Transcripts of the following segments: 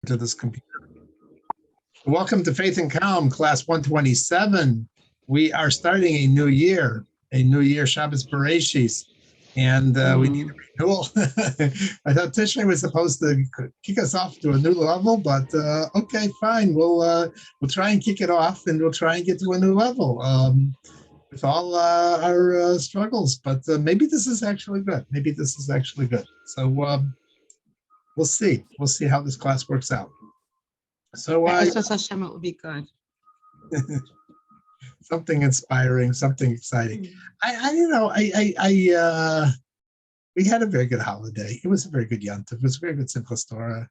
to this computer. Welcome to Faith and Calm, class 127. We are starting a new year, Shabbos Bereshit, and we need a renewal. I thought Tishrei was supposed to kick us off to a new level, but okay, fine. We'll try and kick it off, and we'll try and get to a new level with all our struggles. But maybe this is actually good. So we'll see. We'll see how this class works out. So Hashem, it will be good. Something inspiring, something exciting. We had a very good holiday. It was a very good Yontif. It was a very good Simchas Torah.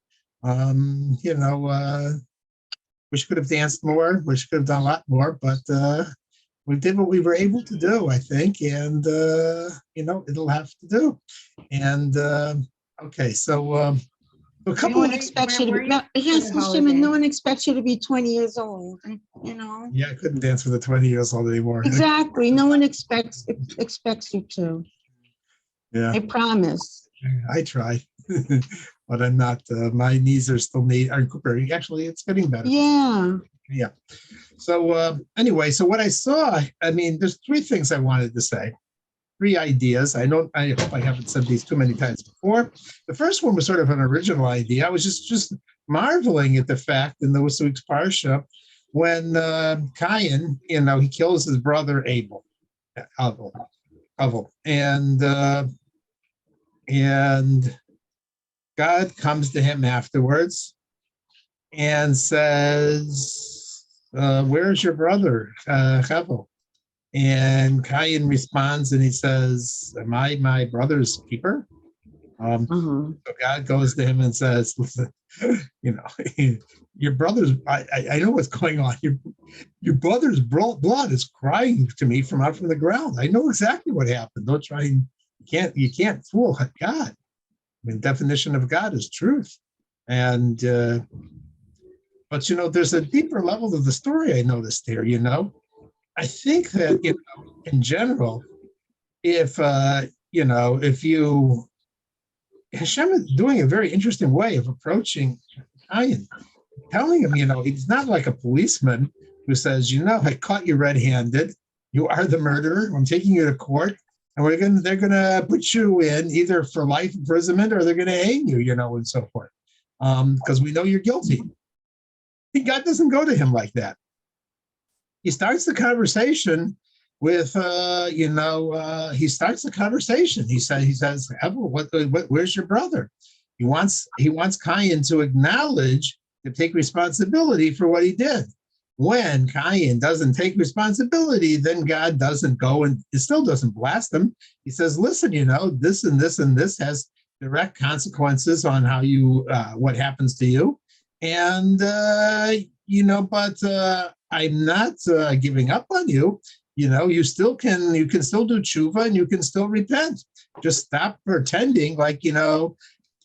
Wish could have danced more. Wish could have done a lot more, but we did what we were able to do, I think, and it'll have to do. And okay, so. No one expects you to be. No one expects you to be 20 years old. Yeah, I couldn't dance for the 20 years old anymore. Exactly. No one expects you to. Yeah. I promise. I try, but I'm not. My knees are still recuperating. Actually, it's getting better. Yeah. Yeah. So anyway, so what I saw, there's three things I wanted to say. Three ideas. I hope I haven't said these too many times before. The first one was sort of an original idea. I was just marveling at the fact in this week's parsha when Cain, he kills his brother Abel, and God comes to him afterwards and says, "Where's your brother, Hevel?" And Cain responds and he says, "Am I my brother's keeper?" So God goes to him and says, "Listen, your brother's, I know what's going on. Your brother's blood is crying to me from out from the ground. I know exactly what happened. Don't try and you can't fool God. Definition of God is truth. And but there's a deeper level of the story I noticed here, I think that, in general, if Hashem is doing a very interesting way of approaching Cain, telling him, he's not like a policeman who says, I caught you red-handed. You are the murderer. I'm taking you to court, and they're gonna put you in either for life imprisonment or they're gonna hang you, and so forth, because we know you're guilty. God doesn't go to him like that. He starts the conversation with, he starts the conversation. He says, where's your brother? He wants Cain to acknowledge, to take responsibility for what he did. When Cain doesn't take responsibility, then God doesn't go and it still doesn't blast him. He says, listen, this and this and this has direct consequences on how what happens to you. And, but I'm not giving up on you. You can still do tshuva and you can still repent. Just stop pretending like, to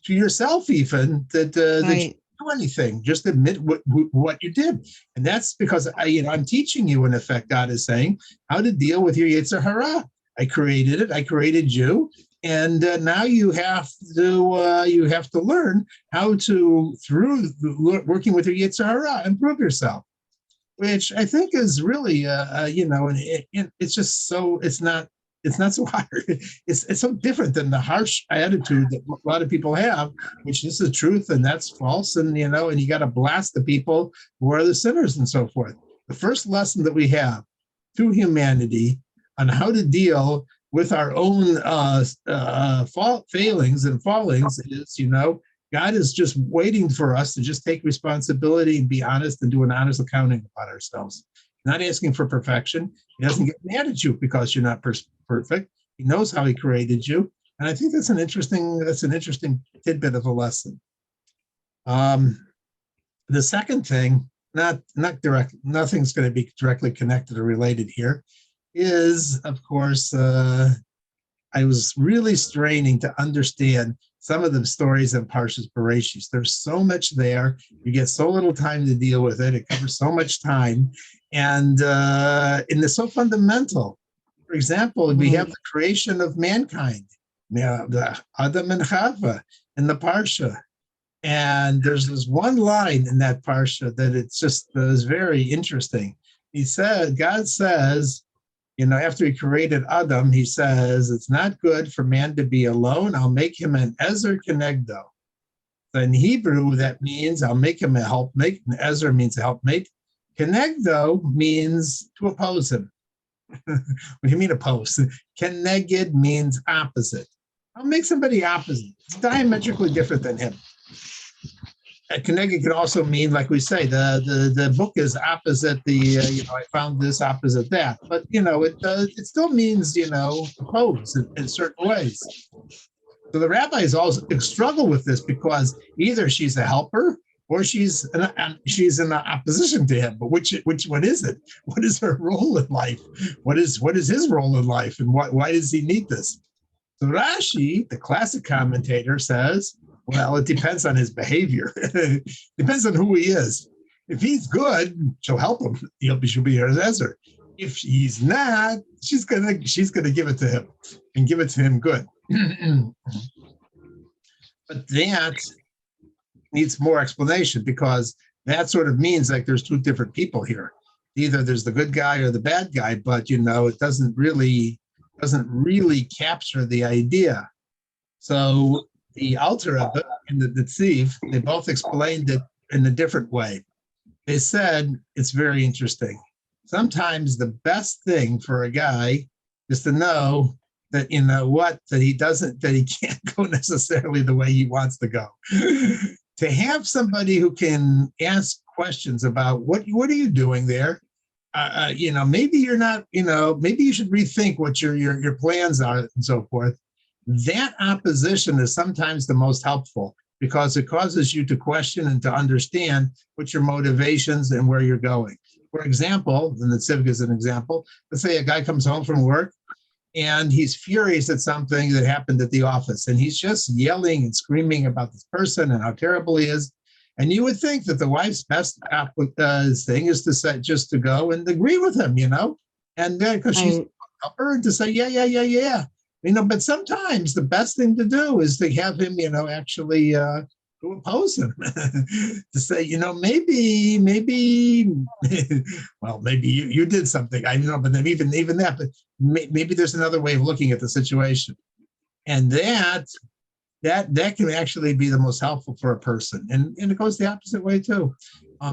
yourself even that you didn't do anything. Just admit what you did. And that's because I'm teaching you, in effect, God is saying, how to deal with your Yetzer Hara. I created it. I created you. And now you have to learn how to, through working with your Yetzer Hara, improve yourself. Which I think is really, it's just so, it's not so hard. It's so different than the harsh attitude that a lot of people have, which is the truth and that's false. And, and you got to blast the people who are the sinners and so forth. The first lesson that we have to humanity on how to deal with our own failings and fallings is, God is just waiting for us to just take responsibility and be honest and do an honest accounting about ourselves. Not asking for perfection. He doesn't get mad at you because you're not perfect. He knows how he created you. And I think that's an interesting tidbit of a lesson. The second thing, not direct, nothing's going to be directly connected or related here, is, of course, I was really straining to understand some of the stories in Parshas Bereshit. There's so much there. You get so little time to deal with it. It covers so much time. And it's so fundamental. For example, we have the creation of mankind, the Adam and Chava in the Parsha. And there's this one line in that parsha that it's just is very interesting. He said, God says, after he created Adam, he says, it's not good for man to be alone. I'll make him an Ezer Kenegdo. So in Hebrew, that means I'll make him a helpmate. And Ezer means a helpmate. Kenegdo means to oppose him. What do you mean oppose? Keneged means opposite. I'll make somebody opposite. It's diametrically different than him. Keneged can also mean, like we say, the book is opposite the, I found this opposite that. But, it still means, oppose in certain ways. So the rabbis also struggle with this because either she's a helper or she's in opposition to him. But which one is it? What is her role in life? What is his role in life, and why does he need this? So Rashi, the classic commentator, says, well, it depends on his behavior. Depends on who he is. If he's good, she'll help him. She'll be her Ezer. If he's not, she's gonna give it to him and give it to him good. But that needs more explanation, because that sort of means like there's two different people here. Either there's the good guy or the bad guy, but it doesn't really capture the idea. So the Alter Rebbe and the Netziv, they both explained it in a different way. They said it's very interesting. Sometimes the best thing for a guy is to know that that he can't go necessarily the way he wants to go. To have somebody who can ask questions about what are you doing there? Maybe you're not, maybe you should rethink what your plans are and so forth. That opposition is sometimes the most helpful, because it causes you to question and to understand what your motivations and where you're going. For example, and the Civic is an example, let's say a guy comes home from work and he's furious at something that happened at the office, and he's just yelling and screaming about this person and how terrible he is. And you would think that the wife's best thing is to say, just to go and agree with him, and then because she's help her and to say, yeah. But sometimes the best thing to do is to have him, actually to oppose him, to say, maybe, well, maybe you did something. I know, but then even that, but maybe there's another way of looking at the situation, and that can actually be the most helpful for a person, and it goes the opposite way too.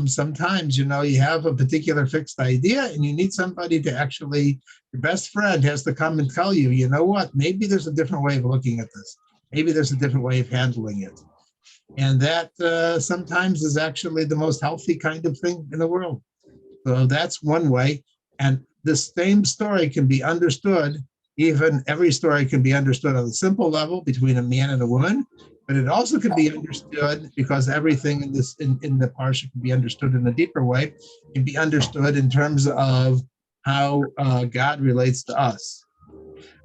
Sometimes, you have a particular fixed idea and you need somebody to actually, your best friend has to come and tell you, what, maybe there's a different way of looking at this. Maybe there's a different way of handling it. And that sometimes is actually the most healthy kind of thing in the world. So that's one way. And the same story can be understood, even every story can be understood on a simple level between a man and a woman, but it also can be understood, because everything in the parsha can be understood in a deeper way. It can be understood in terms of how God relates to us.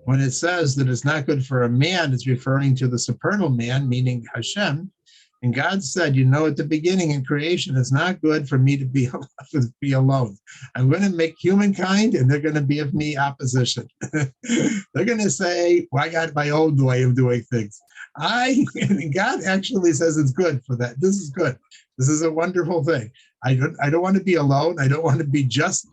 When it says that it's not good for a man, it's referring to the supernal man, meaning Hashem. And God said, at the beginning in creation, it's not good for me to be alone. I'm going to make humankind, and they're going to be of me opposition. They're going to say, well, I got my own way of doing things. And God actually says it's good for that. This is good. This is a wonderful thing. I don't want to be alone. I don't want to be just,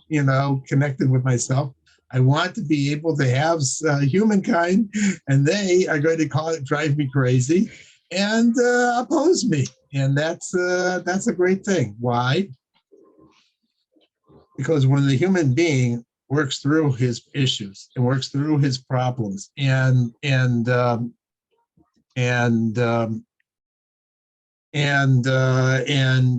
connected with myself. I want to be able to have humankind, and they are going to drive me crazy and oppose me. And that's a great thing. Why? Because when the human being works through his issues and works through his problems and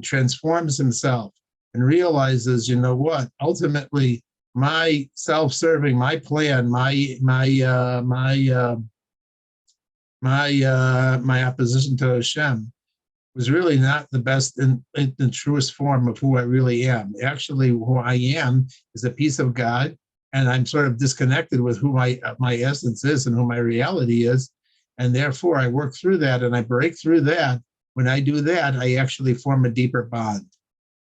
transforms himself and realizes, what, ultimately my self-serving, my plan, my opposition to Hashem was really not the best in the truest form of who I really am. Actually, who I am is a piece of God, and I'm sort of disconnected with who my essence is and who my reality is. And therefore, I work through that and I break through that. When I do that, I actually form a deeper bond.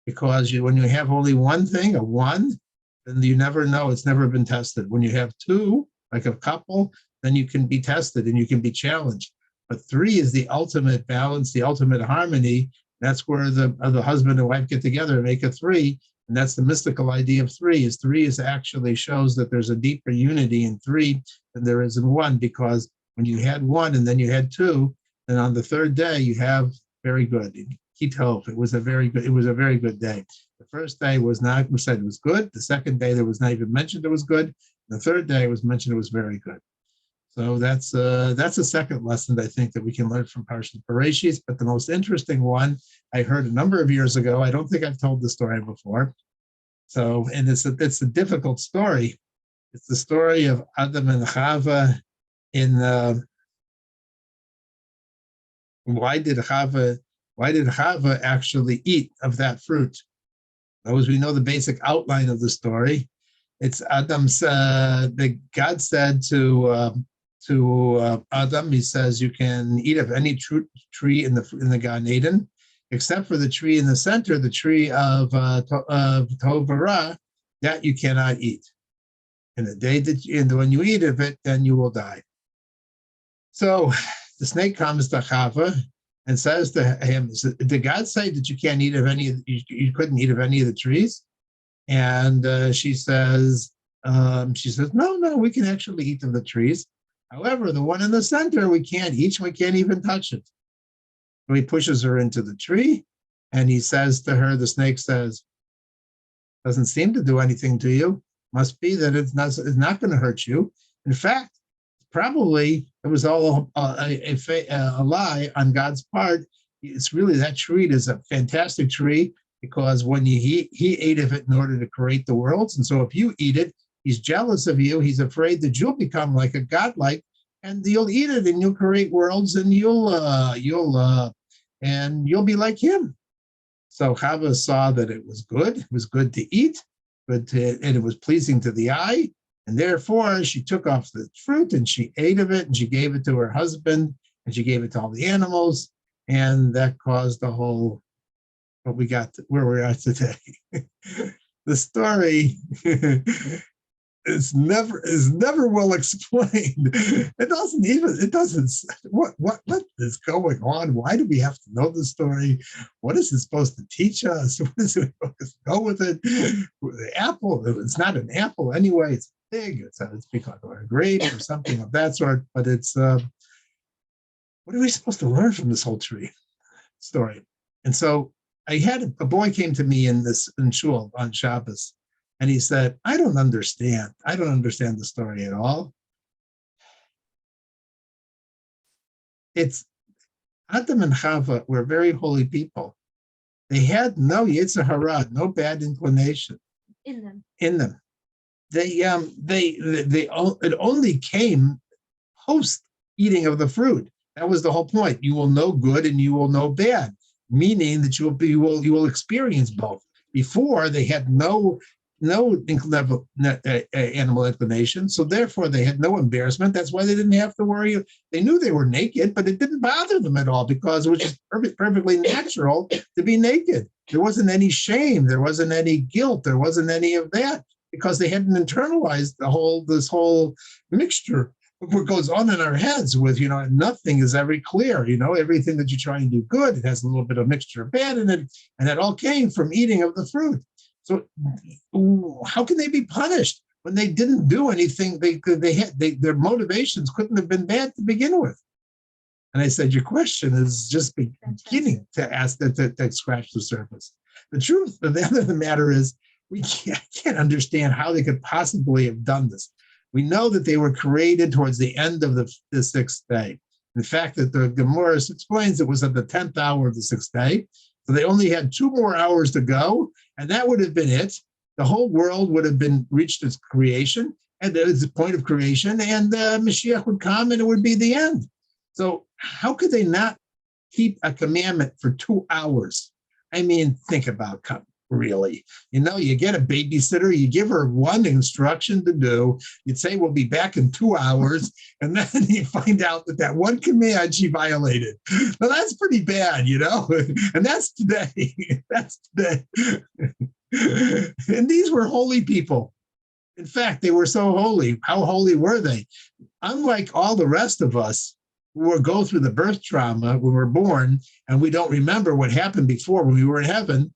Because when you have only one thing, a one, then you never know. It's never been tested. When you have two, like a couple, then you can be tested and you can be challenged. but three is the ultimate balance, the ultimate harmony. That's where the husband and wife get together and make a three. And that's the mystical idea of three. Is three is actually shows that there's a deeper unity in three than there is in one, because when you had one and then you had two, and on the third day you have very good. Kitov. It was a very good day. The first day was not, we said it was good. The second day there was not even mentioned it was good. The third day it was mentioned it was very good. So that's a second lesson I think that we can learn from Parshat Bereshit. But the most interesting one I heard a number of years ago. I don't think I've told the story before. So, and it's a difficult story. It's the story of Adam and Chava in why did Chava actually eat of that fruit? As we know the basic outline of the story, it's Adam's. God said to Adam, He says, "You can eat of any tree in the Gan Eden, except for the tree in the center, the tree of Tov V'Ra, that you cannot eat. In the day and when you eat of it, then you will die." So the snake comes to Chava and says to him, "Did God say that you can't eat of any? You couldn't eat of any of the trees?" And she says, "No, we can actually eat of the trees. However, the one in the center we can't eat. We can't even touch it." So he pushes her into the tree, and he says to her, the snake says, "Doesn't seem to do anything to you. Must be that it's not going to hurt you. In fact, probably it was all a lie on God's part. It's really, that tree is a fantastic tree, because when he ate of it in order to create the worlds. And so if you eat it, he's jealous of you. He's afraid that you'll become like a godlike, and you'll eat it and you'll create worlds, and you'll be like him." So Chava saw that it was good. It was good to eat, and it was pleasing to the eye. And therefore, she took off the fruit and she ate of it, and she gave it to her husband, and she gave it to all the animals. And that caused the whole, what we got, where we're at today. The story is never well explained. What is going on? Why do we have to know the story? What is it supposed to teach us? What is it supposed to go with it? The apple, it's not an apple anyway, it's big, it's because of a grape or something of that sort, but it's what are we supposed to learn from this whole tree story? And so I had a boy came to me in shul on Shabbos, and he said, I don't understand the story at all. It's Adam and Chava were very holy people. They had no Yetzer Hara, no bad inclination in them. It only came post eating of the fruit. That was the whole point. You will know good and you will know bad, meaning that you will experience both. Before, they had no animal inclination, so therefore they had no embarrassment. That's why they didn't have to worry. They knew they were naked, but it didn't bother them at all, because it was just perfectly natural to be naked. There wasn't any shame, there wasn't any guilt, there wasn't any of that, because they hadn't internalized this whole mixture of what goes on in our heads with, nothing is ever clear, everything that you try and do good, it has a little bit of mixture of bad in it, and that all came from eating of the fruit. So how can they be punished when they didn't do anything? Their motivations couldn't have been bad to begin with. And I said, your question is just beginning to ask to scratch the surface. The truth of the matter is, I can't understand how they could possibly have done this. We know that they were created towards the end of the sixth day. In fact, that the Gemara explains it was at the 10th hour of the sixth day. So they only had 2 more hours to go, and that would have been it. The whole world would have been reached its creation, and there was the point of creation, and Mashiach would come, and it would be the end. So how could they not keep a commandment for 2 hours? I mean, think about really. You get a babysitter, you give her one instruction to do, you'd say, we'll be back in 2 hours, and then you find out that one command she violated. Now, that's pretty bad, and that's today. That's today. And these were holy people. In fact, they were so holy. How holy were they? Unlike all the rest of us, who go through the birth trauma when we're born and we don't remember what happened before when we were in heaven,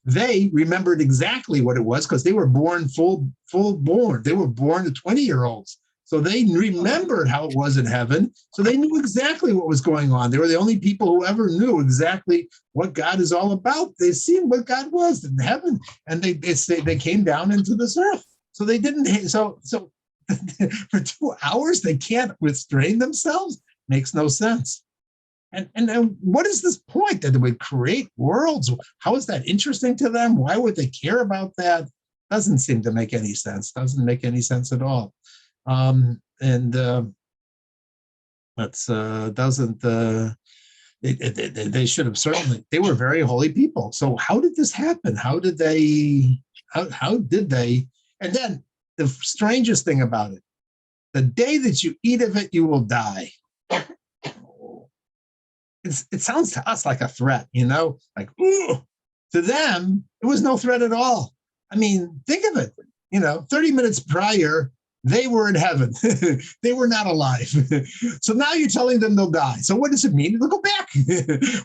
they remembered exactly what it was because they were born full born. They were born 20-year-olds. So they remembered how it was in heaven. So they knew exactly what was going on. They were the only people who ever knew exactly what God is all about. They seen what God was in heaven, and they came down into this earth. So they didn't. So for 2 hours they can't restrain themselves. Makes no sense. And what is this point that they would create worlds? How is that interesting to them? Why would they care about that? Doesn't seem to make any sense. Doesn't make any sense at all. They should have certainly. They were very holy people. So how did this happen? How did they? And then the strangest thing about it: the day that you eat of it, you will die. It sounds to us like a threat, like, ooh. To them, it was no threat at all. I mean, think of it. 30 minutes prior, they were in heaven. They were not alive. So now you're telling them they'll die. So what does it mean? They'll go back.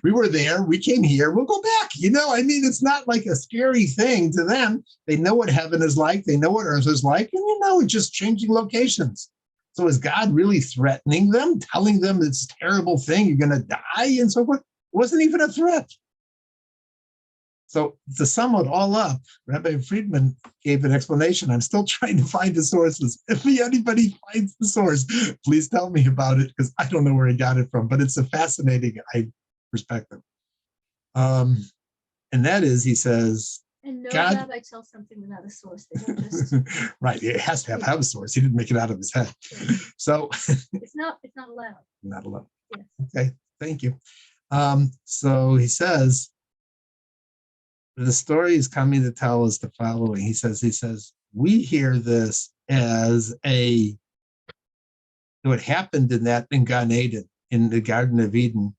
We were there. We came here. We'll go back. It's not like a scary thing to them. They know what heaven is like. They know what earth is like. And, it's just changing locations. So is God really threatening them, telling them it's a terrible thing, you're going to die and so forth? It wasn't even a threat. So to sum it all up, Rabbi Friedman gave an explanation. I'm still trying to find the sources. If anybody finds the source, please tell me about it, because I don't know where he got it from, but it's a fascinating perspective. And that is, he says, and no God, rabbi tells something without a source. They don't just right, it has to have a source. He didn't make it out of his head. So it's not allowed. Not allowed. Yes. Okay, thank you. So he says, the story is coming to tell us the following. He says, we hear this as what happened in Gan Eden, in the Garden of Eden,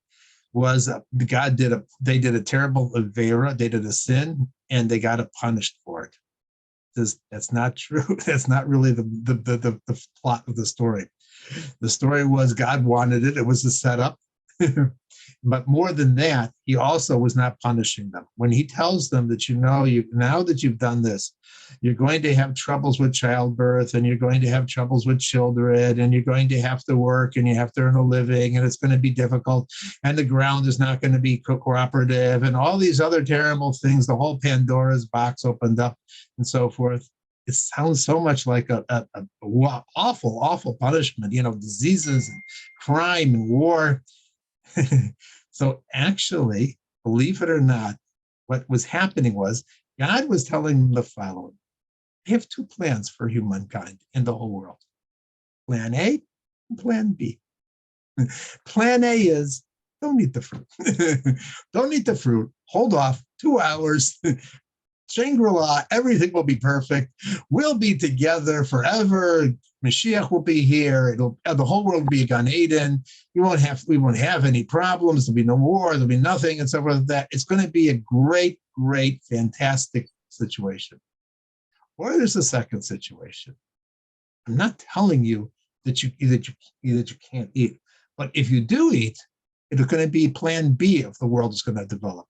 was they did a terrible avera, they did a sin, and they got punished for it. That's not true. That's not really the plot of the story. The story was God wanted it. It was a setup. But more than that, he also was not punishing them. When he tells them that, now that you've done this, you're going to have troubles with childbirth, and you're going to have troubles with children, and you're going to have to work, and you have to earn a living, and it's going to be difficult, and the ground is not going to be cooperative, and all these other terrible things, the whole Pandora's box opened up and so forth. It sounds so much like a awful, awful punishment, diseases and crime and war. So actually, believe it or not, what was happening was God was telling them the following. I have 2 plans for humankind in the whole world. Plan A and Plan B. Plan A is don't eat the fruit. Don't eat the fruit. Hold off 2 hours. Shangri-La, everything will be perfect. We'll be together forever. Mashiach will be here. The whole world will be Gan Eden. We won't have any problems. There'll be no war. There'll be nothing, and so forth. Like that. It's going to be a great, great, fantastic situation. Or there's a second situation. I'm not telling you that you can't eat, but if you do eat, it's going to be Plan B if the world is going to develop.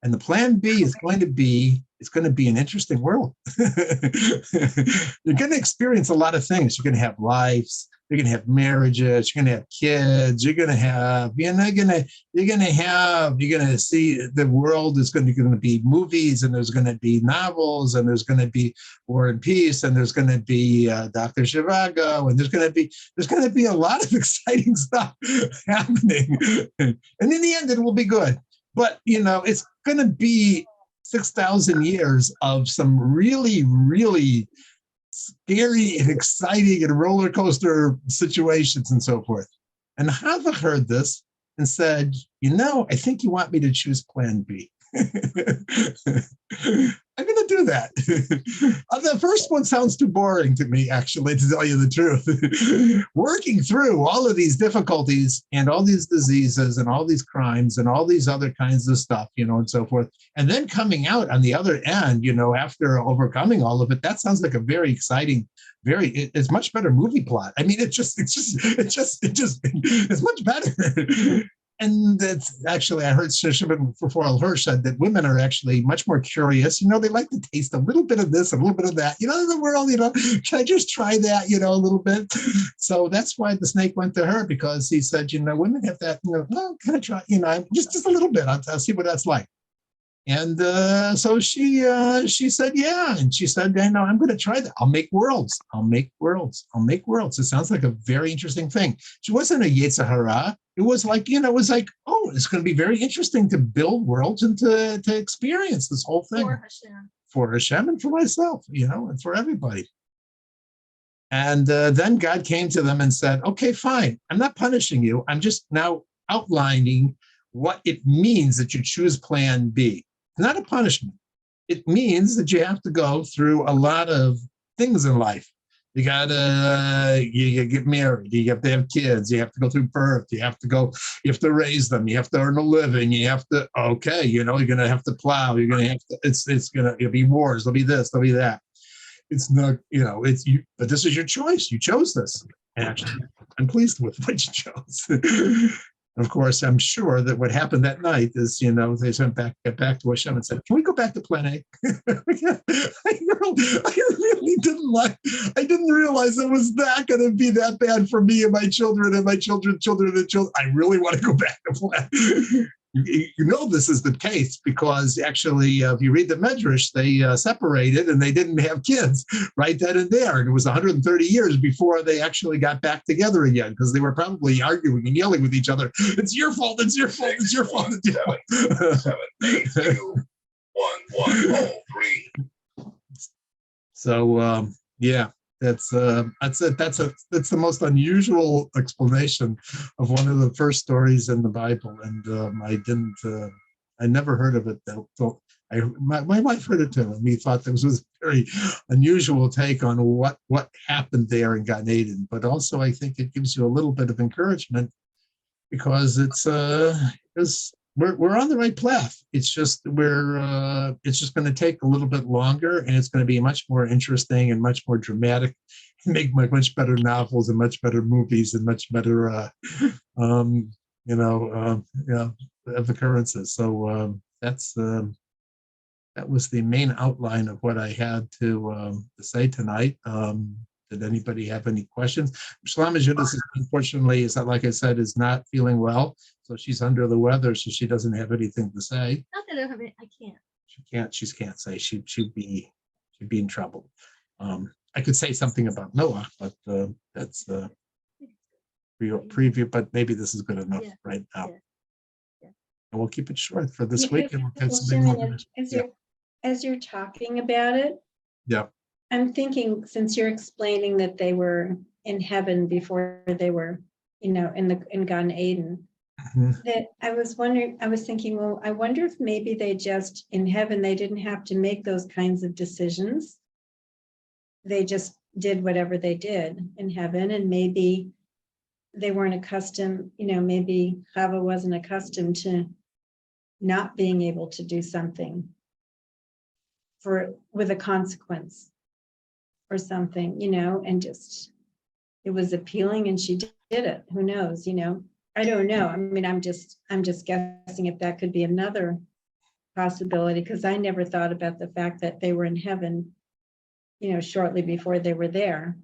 And the Plan B is going to be, it's going to be an interesting world. You're going to experience a lot of things. You're going to have lives. You're going to have marriages. You're going to have kids. You're going to see the world is going to be movies, and there's going to be novels, and there's going to be War and Peace, and there's going to be Dr. Zhivago, and there's going to be a lot of exciting stuff happening. And in the end, it will be good. But, it's going to be 6,000 years of some really, really scary and exciting and roller coaster situations and so forth. And Hava heard this and said, I think you want me to choose Plan B. I'm going to do do that. The first one sounds too boring to me, actually, to tell you the truth. Working through all of these difficulties and all these diseases and all these crimes and all these other kinds of stuff, and so forth. And then coming out on the other end, after overcoming all of it, that sounds like a very exciting, it's much better movie plot. I mean, it's much better. And that's actually, I heard Shimon Hirsch said that women are actually much more curious. They like to taste a little bit of this, a little bit of that. The world, can I just try that, a little bit? So that's why the snake went to her, because he said, women have that, well, can I try, just a little bit. I'll see what that's like. And so she said, yeah. And she said, I'm going to try that. I'll make worlds. It sounds like a very interesting thing. She wasn't a Yetzer Hara. It was like, oh, it's going to be very interesting to build worlds and to experience this whole thing. For Hashem and for myself, and for everybody. And then God came to them and said, okay, fine. I'm not punishing you. I'm just now outlining what it means that you choose plan B. It's not a punishment. It means that you have to go through a lot of things in life. You gotta you get married, you have to have kids, you have to go through birth, you have to raise them, you have to earn a living, you have to, you're gonna have to plow, you're gonna have to, it'll be wars, there'll be this, there'll be that. It's not, it's you, but this is your choice. You chose this. Actually, I'm pleased with what you chose. Of course, I'm sure that what happened that night is, they went back to Hashem and said, can we go back to plan A? I really didn't realize it was not going to be that bad for me and my children and my children's children and children. I really want to go back to plan. This is the case because actually, if you read the Medrash, they separated and they didn't have kids right then and there. And it was 130 years before they actually got back together again because they were probably arguing and yelling with each other. It's your fault. It's your fault. It's your fault. 7, 8, 2, 1, 1, 3. So yeah. That's it. That's the most unusual explanation of one of the first stories in the Bible, and I never heard of it. So my wife heard it too, and we thought this was a very unusual take on what happened there in Gan Eden. But also, I think it gives you a little bit of encouragement because we're on the right path. It's just it's just going to take a little bit longer, and it's going to be much more interesting and much more dramatic, and make much better novels and much better movies and much better of occurrences. So that was the main outline of what I had to say tonight. Did anybody have any questions? Shalom Judith, unfortunately, is that, like I said, is not feeling well. So she's under the weather, so she doesn't have anything to say. Not that I have it, I can't. She can't say. She'd be in trouble. I could say something about Noah, but that's preview. But maybe this is good enough right now. Yeah. And we'll keep it short for this Yeah, week, and we'll get something more. As you're talking about it, Yeah. I'm thinking, since you're explaining that they were in heaven before they were, in Gan Eden, that I was thinking, well, I wonder if maybe they just, in heaven, they didn't have to make those kinds of decisions. They just did whatever they did in heaven, and maybe they weren't accustomed, maybe Chava wasn't accustomed to not being able to do something with a consequence or something, and just, it was appealing and she did it. Who knows, I don't know. I mean, I'm just guessing if that could be another possibility, because I never thought about the fact that they were in heaven, shortly before they were there.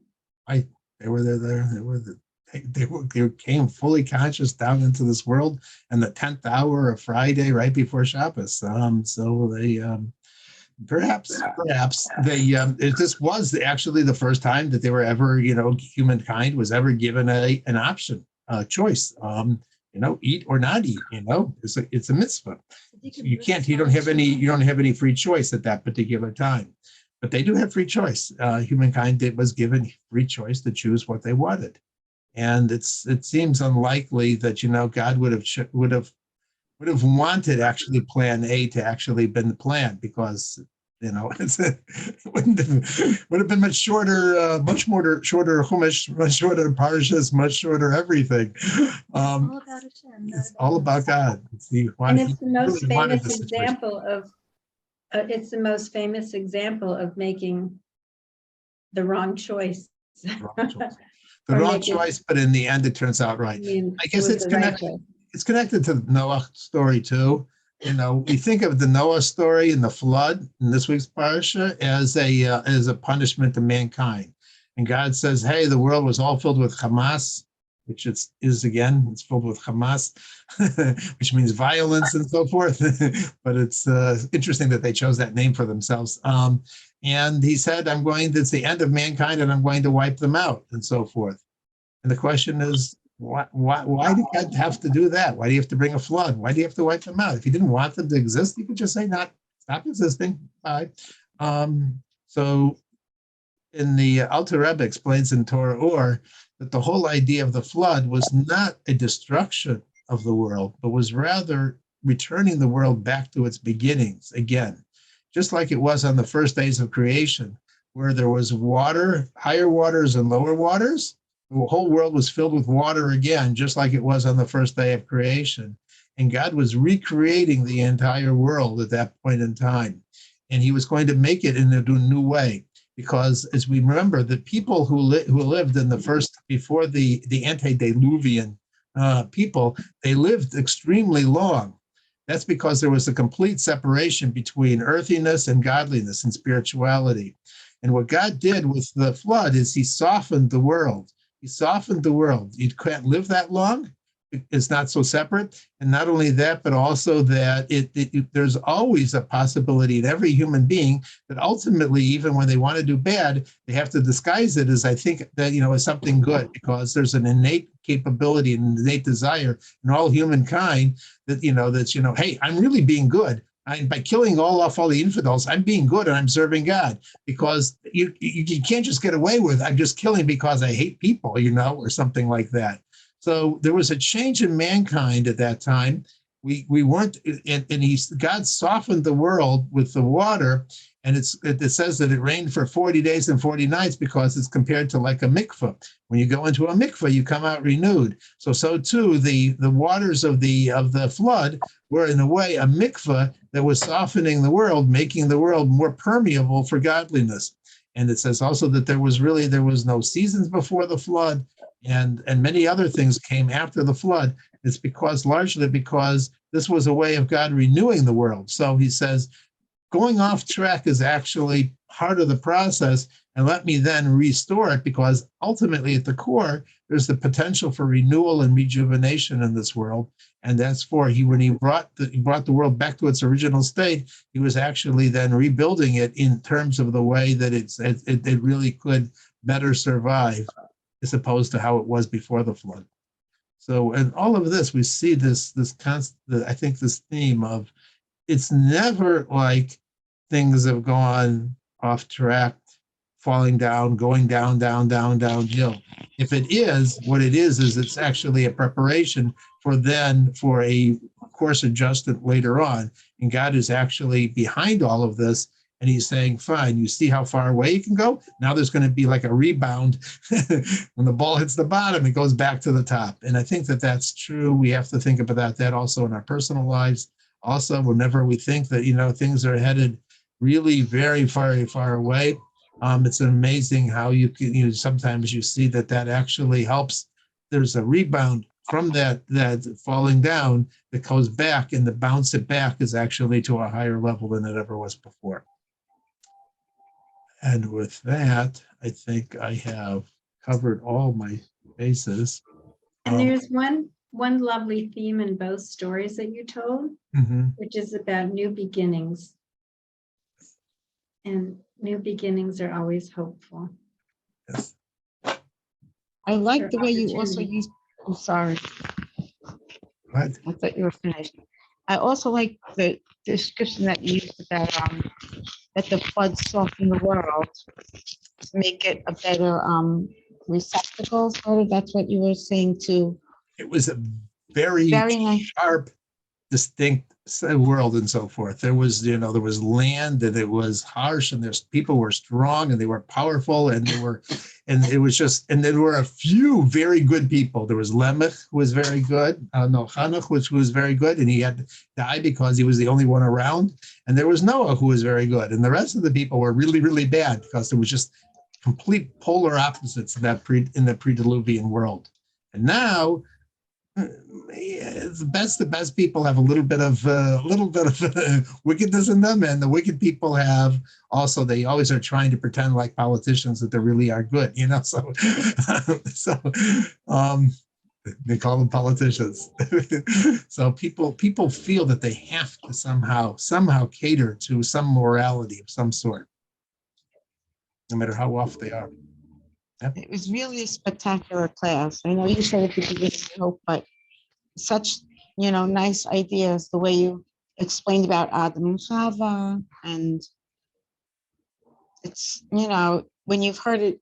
They were there. They came fully conscious down into this world in the 10th hour of Friday, right before Shabbos. So they perhaps they this was actually the first time that they were ever, humankind was ever given an option, a choice. Eat or not eat. It's a mitzvah. You don't have any free choice at that particular time. But they do have free choice. Humankind was given free choice to choose what they wanted, and it seems unlikely that God would have wanted actually Plan A to actually been the plan, because You know, would have been much shorter, shorter Chumash, much shorter Parshas, much shorter everything. All about Hashem. It's all about God. And it's the most really wanted famous the situation. example of, it's the most famous example of making the wrong choice. Wrong choice. The Or wrong make it- choice, but in the end, it turns out right. I mean, I it guess was it's the right connected. choice. It's connected to the Noah story too. You know, we think of the Noah story and the flood in this week's parsha as a punishment to mankind. And God says, "Hey, the world was all filled with Hamas," which is again, it's filled with Hamas, which means violence and so forth. But it's interesting that they chose that name for themselves. And he said, it's the end of mankind, and I'm going to wipe them out, and so forth. And the question is, why did God have to do that? Why do you have to bring a flood? Why do you have to wipe them out? If you didn't want them to exist, you could just say, stop existing. Bye. So in the Alter Rebbe explains in Torah Or that the whole idea of the flood was not a destruction of the world, but was rather returning the world back to its beginnings again, just like it was on the first days of creation, where there was water, higher waters and lower waters. The whole world was filled with water again, just like it was on the first day of creation. And God was recreating the entire world at that point in time. And he was going to make it in a new way. Because as we remember, the people who lived in the first, before the antediluvian people, they lived extremely long. That's because there was a complete separation between earthiness and godliness and spirituality. And what God did with the flood is he softened the world. He softened the world. You can't live that long. It's not so separate. And not only that, but also that there's always a possibility in every human being that ultimately, even when they want to do bad, they have to disguise it as, I think, that, as something good, because there's an innate capability and innate desire in all humankind that, hey, I'm really being good. By killing off all the infidels, I'm being good and I'm serving God, because you can't just get away with, I'm just killing because I hate people, or something like that. So there was a change in mankind at that time. We weren't, and God softened the world with the water, and it says that it rained for 40 days and 40 nights because it's compared to like a mikveh. When you go into a mikveh, you come out renewed. So too, the waters of the flood were in a way a mikveh that was softening the world, making the world more permeable for godliness. And it says also that there was no seasons before the flood, and many other things came after the flood. It's largely because this was a way of God renewing the world. So he says, going off track is actually part of the process, and let me then restore it, because ultimately at the core, there's the potential for renewal and rejuvenation in this world. And that's when he brought the world back to its original state, he was actually then rebuilding it in terms of the way that it really could better survive, as opposed to how it was before the flood. So, in all of this, we see this constant, I think, this theme of, it's never like things have gone off track, falling down, going downhill. If it is, what it is it's actually a preparation for a course adjustment later on. And God is actually behind all of this. And he's saying, fine, you see how far away you can go? Now there's going to be like a rebound. When the ball hits the bottom, it goes back to the top. And I think that that's true. We have to think about that also in our personal lives. Also, whenever we think that, things are headed really very, very far away, it's amazing how you can, sometimes you see that actually helps. There's a rebound from that falling down that goes back, and the bounce it back is actually to a higher level than it ever was before. And with that, I think I have covered all my bases. And there's one lovely theme in both stories that you told, which is about new beginnings. And new beginnings are always hopeful. Yes. I like the way you also use, I'm sorry, Right. I thought you were finished. I also like the description that you used about that the flood softened the world to make it a better receptacle. That's what you were saying too. It was a very Very nice. sharp distinct world and so forth. There was, there was land, and it was harsh, and there's people were strong and they were powerful, and it was just, and there were a few very good people. There was Lamech, who was very good. Hanach, which was very good, and he had to die because he was the only one around. And there was Noah, who was very good. And the rest of the people were really, really bad, because there was just complete polar opposites in the pre-Diluvian world. And now, the best people have a little bit of wickedness in them, and the wicked people have also, they always are trying to pretend like politicians that they really are good, so they call them politicians. So people feel that they have to somehow cater to some morality of some sort, no matter how off they are. It was really a spectacular class. I know you said at the beginning, I hope, but such, nice ideas, the way you explained about Adam and Chava, and it's, when you've heard it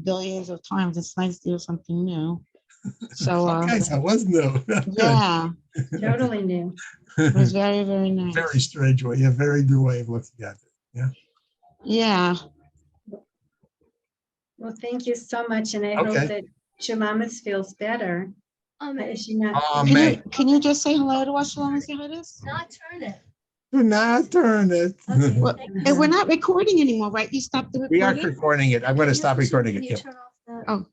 billions of times, it's nice to hear something new. So, Okay, so it was new. yeah, Totally new. it was very, very nice. Very strange way, a very new way of looking at it. Yeah. Well, thank you so much, and I hope Okay. that Shalamis feels better. Is she not? Can you just say hello to us, Shalamis Yehudis? Not turn it. Do not turn it. Okay. Well, and we're not recording anymore, right? You stopped the We are recording? recording it. I'm going to stop recording it. Can you Yeah. turn off the? Oh.